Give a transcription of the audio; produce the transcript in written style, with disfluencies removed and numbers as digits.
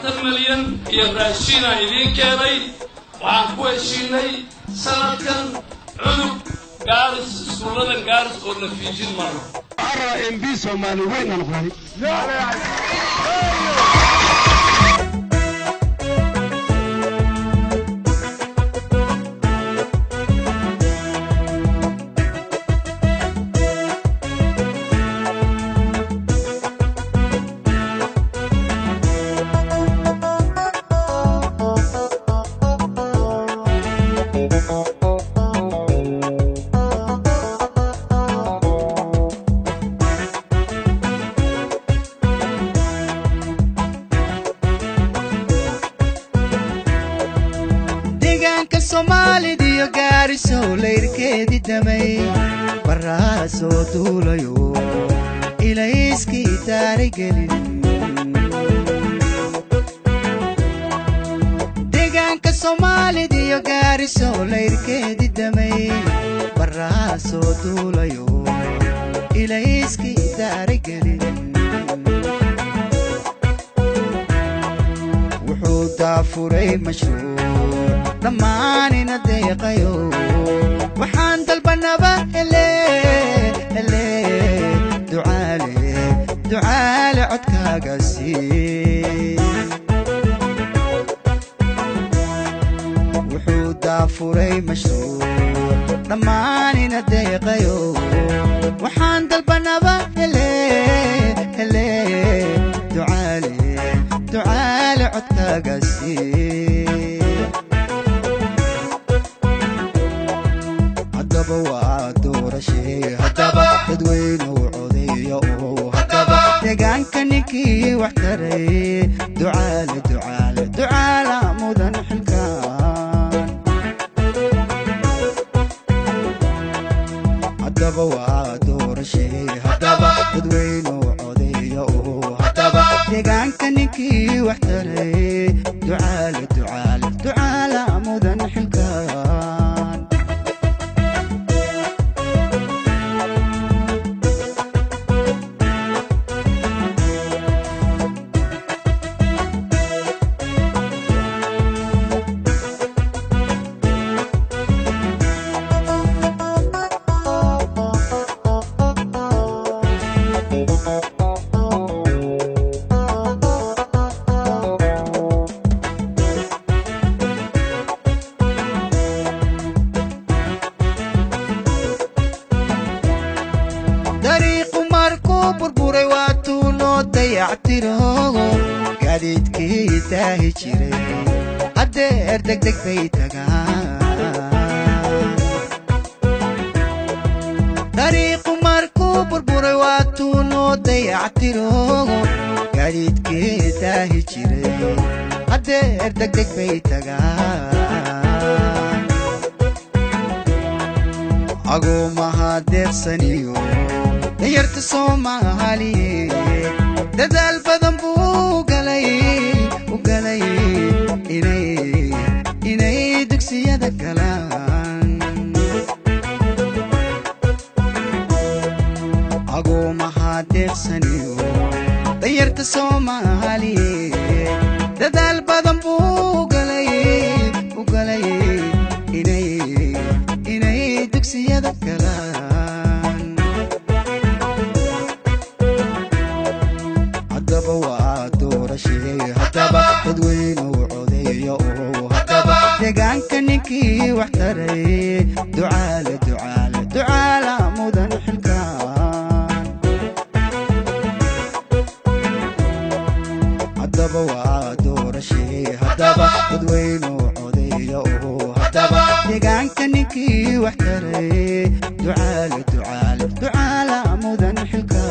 labaatan milyan iyo raashiina idiin keenay waxaan ku heshiinay sanadkan cudub gaaris iskuuladan gaaris oo la fiijin maro ara MB Soomaali weyn noqday Soomaaliya gaariso leerkeedii damay baraaso duulayo ilayski taarigelin deegaanka Soomaaliya gaariso leerkeedii damay baraaso duulayo ilayski taarigelin wuxuu daafuray mashruuc dhammaanina deeqayo waxaan dalbanaba hele ducaale codkaaga sii wuxuu daafuray mashruuc dhammaanina deeqayo waxaan dalbanaba hele ducaale codkaaga sii dadweynu codeeyo deegaanka ninkii wax taray ducaale mudan xilkaan haddaba waa doorashee dadweynu codeeyo deegaanka ninkii wax taray ducaale mudan xilkaan gaadiidkii taahi jiray haddeer degdeg bay tagaan dariiqu markuu burburay waatuu noo dayactiroogo gaadiidkii taahi jiray haddeer degdeg bay tagaan agoomaha deeqsaniyo danyarta Soomaaliyeed dadaal badan buu galay inay dugsiyada galaan agoomaha deeqsaniyo danyarta Soomaaliyeed dadaal badan buu galay inay dugsiyada galaan haddaba waa doorashee dadweynu codeeyo deegaanka ninkii wax taray ducaale mudan xilkaan haddaba waa doorashee dadweynu codeeyo deegaanka ninkii wax taray ducaale mudan xilkaan